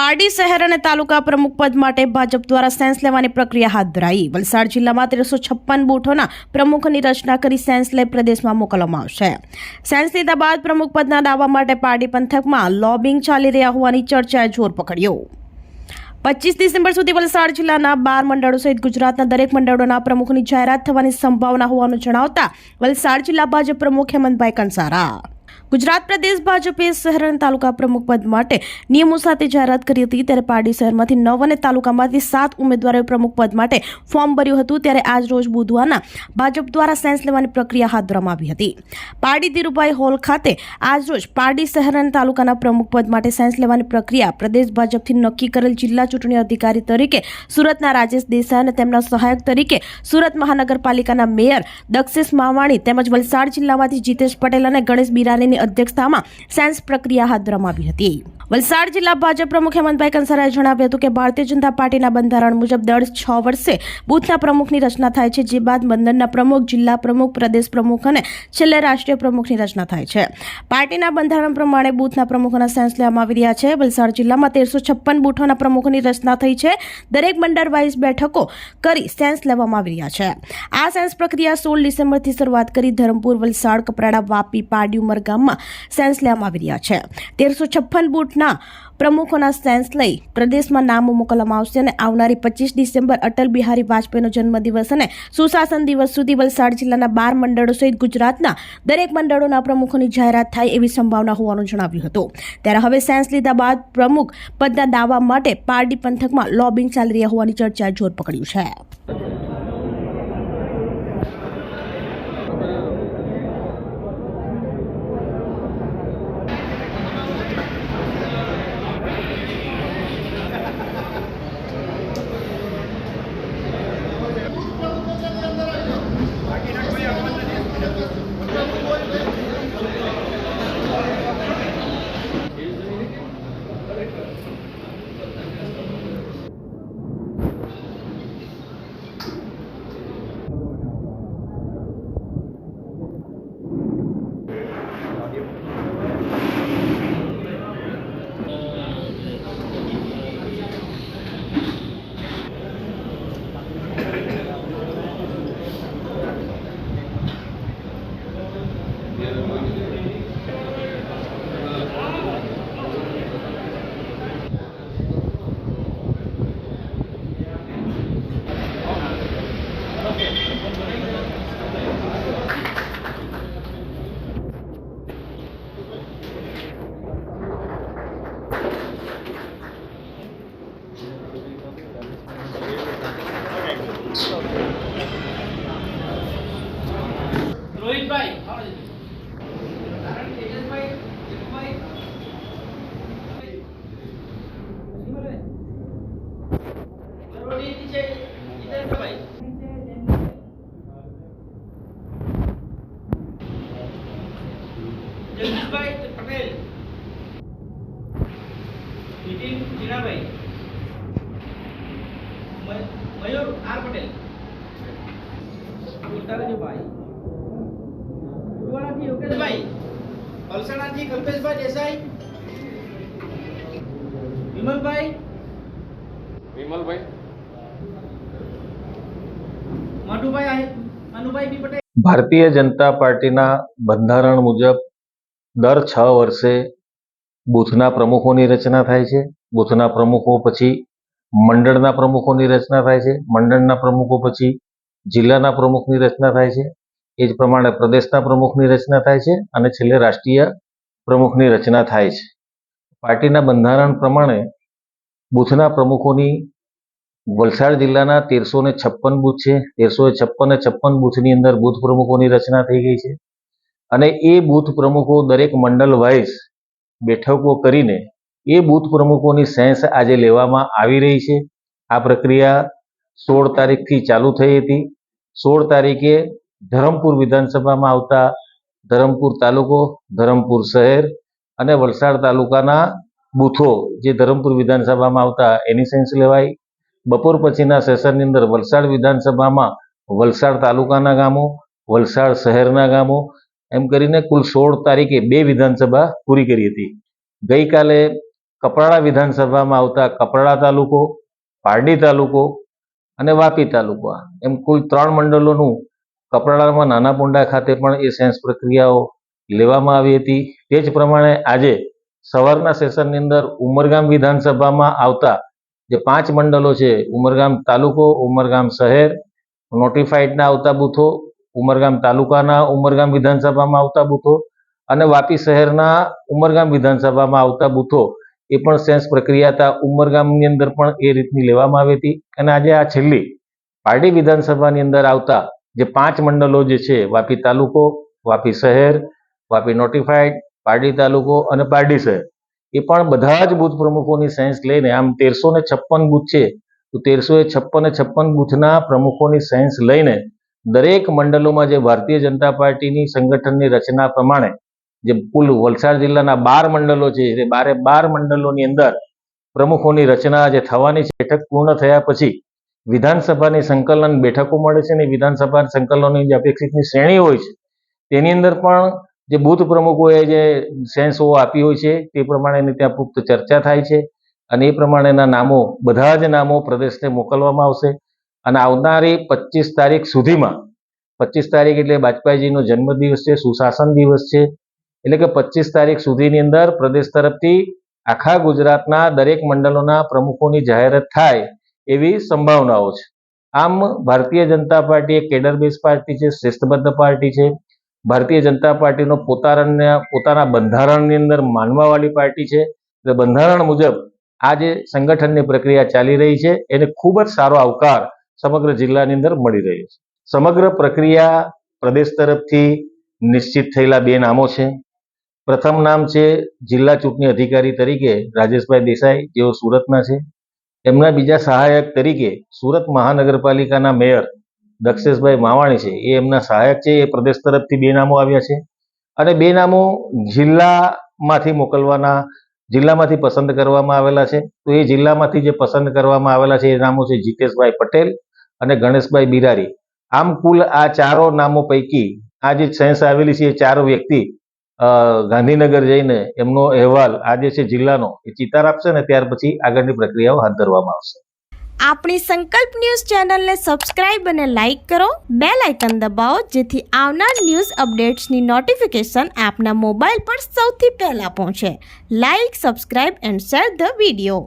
પારડી શહેર અને તાલુકા પ્રમુખ પદ માટે ભાજપ દ્વારા સેન્સ લેવાની પ્રક્રિયા હાથ ધરાઈ। વલસાડ જિલ્લામાં 1356 બૂથોના પ્રમુખોની રચના કરી સેન્સ લઈ પ્રદેશમાં મોકલવામાં આવશે। સેન્સ લીધા બાદ પ્રમુખ પદના દાવા માટે પારડી પંથકમાં લોબિંગ ચાલી રહ્યા હોવાની ચર્ચાએ જોર પકડ્યો। 25 ડિસેમ્બર સુધી વલસાડ જિલ્લાના 12 મંડળો સહિત ગુજરાતના દરેક મંડળોના પ્રમુખની જાહેરાત થવાની સંભાવના હોવાનું જણાવતા વલસાડ જિલ્લા ભાજપ પ્રમુખ હેમંતભાઈ કંસારા ગુજરાત પ્રદેશ ભાજપે શહેર અને તાલુકા પ્રમુખ પદ માટે નિયમો સાથે જાહેરાત કરી હતી। ત્યારે પારડી શહેરમાંથી 9 અને તાલુકામાંથી 7 ઉમેદવારોએ પ્રમુખ પદ માટે ફોર્મ ભર્યું હતું। ત્યારે આજ રોજ બુધવારના ભાજપ દ્વારા સેન્સ લેવાની પ્રક્રિયા હાથ ધરવામાં આવી હતી। પારડી ધીરુભાઈ હોલ ખાતે આજ રોજ પારડી શહેર અને તાલુકાના પ્રમુખ પદ માટે સેન્સ લેવાની પ્રક્રિયા પ્રદેશ ભાજપથી નક્કી કરેલ જિલ્લા ચૂંટણી અધિકારી તરીકે સુરતના રાજેશ દેસાઈ અને તેમના સહાયક તરીકે સુરત મહાનગરપાલિકાના મેયર દક્ષેશ માવાણી તેમજ વલસાડ જિલ્લામાંથી જીતેશ પટેલ અને ગણેશ બિરાણીની અધ્યક્ષતામાં સેન્સ પ્રક્રિયા હાથ ધરવામાં આવી હતી। વલસાડ જિલ્લા ભાજપ પ્રમુખ હેમંતભાઈ કંસારાએ જણાવ્યું હતું કે ભારતીય જનતા પાર્ટીના બંધારણ મુજબ દર 6 વર્ષે બૂથના પ્રમુખની રચના થાય છે, જે બાદ મંડળના પ્રમુખ, જિલ્લા પ્રમુખ, પ્રદેશ પ્રમુખ અને છેલ્લે રાષ્ટ્રીય પ્રમુખની રચના થાય છે। પાર્ટીના બંધારણ પ્રમાણે બૂથના પ્રમુખોના સેન્સ લેવામાં આવી રહ્યા છે। વલસાડ જિલ્લામાં 1356 બૂથોના પ્રમુખોની રચના થઈ છે। દરેક મંડળ વાઇઝ બેઠકો કરી સેન્સ લેવામાં આવી રહ્યા છે। આ સેન્સ પ્રક્રિયા 16 ડિસેમ્બરથી શરૂઆત કરી ધરમપુર, વલસાડ, કપરાડા, વાપી, પારડી, ઉમરગામમાં સેન્સ લેવામાં આવી રહ્યા છે। 1356 બૂથના પ્રમુખોના સેન્સ લઈ પ્રદેશમાં નામો મોકલવામાં આવશે અને આવનારી 25 ડિસેમ્બર અટલ બિહારી વાજપેયીનો જન્મદિવસ અને સુશાસન દિવસ સુધી વલસાડ જિલ્લાના 12 મંડળો સહિત ગુજરાતના દરેક મંડળોના પ્રમુખોની જાહેરાત થાય એવી સંભાવના હોવાનું જણાવ્યું હતું। ત્યારે હવે સેન્સ લીધા બાદ પ્રમુખ પદના દાવા માટે પારડી પંથકમાં લોબિંગ ચાલી રહ્યા હોવાની ચર્ચાએ જોર પકડ્યું છે। રોહિતભાઈ જગદીશભાઈ પટેલ, નીતિન જીણાભાઈ, મયુર આર પટેલ, ઉત્તરજીભાઈ, ઉડવાણાથી યોગેશભાઈ, વલસાડાથી કલ્પેશભાઈ દેસાઈ, વિમલભાઈ મનુભાઈ બી પટેલ। ભારતીય જનતા પાર્ટીના બંધારણ મુજબ દર 6 વર્ષે બૂથના પ્રમુખોની રચના થાય છે। બૂથના પ્રમુખો પછી મંડળના પ્રમુખોની રચના થાય છે। મંડળના પ્રમુખો પછી જિલ્લાના પ્રમુખની રચના થાય છે। એ જ પ્રમાણે પ્રદેશના પ્રમુખની રચના થાય છે અને છેલ્લે રાષ્ટ્રીય પ્રમુખની રચના થાય છે। પાર્ટીના બંધારણ પ્રમાણે બૂથના પ્રમુખોની વલસાડ જિલ્લાના 1356 બૂથ છે। 1356 બૂથની અંદર બૂથ પ્રમુખોની રચના થઈ ગઈ છે અને એ બૂથ પ્રમુખો દરેક મંડળ વાઇઝ બેઠકો કરીને એ બૂથ પ્રમુખોની સેન્સ આજે લેવામાં આવી રહી છે। આ પ્રક્રિયા 16 તારીખથી ચાલુ થઈ હતી। 16 તારીખે ધરમપુર વિધાનસભામાં આવતા ધરમપુર તાલુકો, ધરમપુર શહેર અને વલસાડ તાલુકાના બૂથો જે ધરમપુર વિધાનસભામાં આવતા એની સેન્સ લેવાઈ। બપોર પછીના સેશનની અંદર વલસાડ વિધાનસભામાં વલસાડ તાલુકાના ગામો, વલસાડ શહેરના ગામો એમ કરીને કુલ 16 તારીખે 2 વિધાનસભા પૂરી કરી હતી। ગઈકાલે કપરાડા વિધાનસભામાં આવતા કપરાડા તાલુકો, પારડી તાલુકો અને વાપી તાલુકો, એમ કુલ 3 મંડળોનું કપરાડામાં નાના પોંડા ખાતે પણ એ સેન્સ પ્રક્રિયાઓ લેવામાં આવી હતી. તે જ પ્રમાણે આજે સવારના સેશનની અંદર ઉમરગામ વિધાનસભામાં આવતા જે 5 મંડળો છે, ઉમરગામ તાલુકો, ઉમરગામ શહેર, નોટિફાઈડના આવતા બૂથો, ઉમરગામ તાલુકાના ઉમરગામ વિધાનસભામાં આવતા બૂથો અને વાપી શહેરના ઉમરગામ વિધાનસભામાં આવતા બૂથો, એ પણ સેન્સ પ્રક્રિયા હતા. ઉમરગામની અંદર પણ એ રીતની લેવામાં આવી હતી. અને આજે આ છેલ્લી પારડી વિધાનસભાની અંદર આવતા જે 5 મંડળો જે છે, વાપી તાલુકો, વાપી શહેર, વાપી નોટિફાઈડ, પારડી તાલુકો અને પારડી શહેર, એ પણ બધા જ બૂથ પ્રમુખોની સેન્સ લઈને આમ 1356 બૂથ છે, તો 1356 બૂથના પ્રમુખોની સેન્સ લઈને દરેક મંડળોમાં જે ભારતીય જનતા પાર્ટીની સંગઠનની રચના પ્રમાણે જે કુલ વલસાડ જિલ્લાના 12 મંડળો છે, એ 12 મંડળોની અંદર પ્રમુખોની રચના જે થવાની છે, બેઠક પૂર્ણ થયા પછી વિધાનસભાની સંકલન બેઠકો મળે છે અને વિધાનસભા સંકલનની જે અપેક્ષિતની શ્રેણી હોય છે, તેની અંદર પણ જે બૂથ પ્રમુખોએ જે સેન્સો આપી હોય છે તે પ્રમાણેની ત્યાં પુખ્ત ચર્ચા થાય છે અને એ પ્રમાણેના નામો, બધા જ નામો પ્રદેશને મોકલવામાં આવશે. અને આવનારી 25 તારીખ સુધીમાં, 25 તારીખ એટલે વાજપેયીજીનો જન્મદિવસ છે, સુશાસન દિવસ છે, એટલે કે 25 તારીખ સુધીની અંદર પ્રદેશ તરફથી આખા ગુજરાતના દરેક મંડળોના પ્રમુખોની જાહેરાત થાય એવી સંભાવનાઓ છે. આમ ભારતીય જનતા પાર્ટી એક કેડર બેઝ પાર્ટી છે, શિસ્તબદ્ધ પાર્ટી છે. ભારતીય જનતા પાર્ટીનો પોતાના બંધારણની અંદર માનવાવાળી પાર્ટી છે. એટલે બંધારણ મુજબ આ જે સંગઠનની પ્રક્રિયા ચાલી રહી છે, એને ખૂબ જ સારો આવકાર સમગ્ર જિલ્લાની અંદર મળી રહ્યો છે. સમગ્ર પ્રક્રિયા પ્રદેશ તરફથી નિશ્ચિત થયેલા 2 નામો છે. પ્રથમ નામ છે જિલ્લા ચૂંટણી અધિકારી તરીકે રાજેશભાઈ દેસાઈ, જેઓ સુરતના છે. એમના બીજા સહાયક તરીકે સુરત મહાનગરપાલિકાના મેયર દક્ષેશભાઈ માવાણી છે, એ એમના સહાયક છે. એ પ્રદેશ તરફથી 2 નામો આવ્યા છે અને 2 નામો જિલ્લામાંથી પસંદ કરવામાં આવેલા છે. તો એ જિલ્લામાંથી જે પસંદ કરવામાં આવેલા છે એ નામો છે જીતેશભાઈ પટેલ અને ગણેશભાઈ બિરારી. આમ કુલ આ 4 નામો પૈકી આ જે સેન્સ આવેલી છે, એ 4 વ્યક્તિ ગાંધીનગર જઈને એમનો અહેવાલ આજે છે જિલ્લાનો એ ચિતાર આપશે ને ત્યાર પછી આગળની પ્રક્રિયાઓ હાથ ધરવામાં આવશે. આપણી સંકલ્પ ન્યૂઝ ચેનલને સબસ્ક્રાઇબ અને લાઇક કરો, બેલ આઇકન દબાવો, જેથી આવનાર ન્યૂઝ અપડેટ્સની નોટિફિકેશન આપના મોબાઈલ પર સૌથી પહેલા પહોંચે. Like, subscribe and share the video.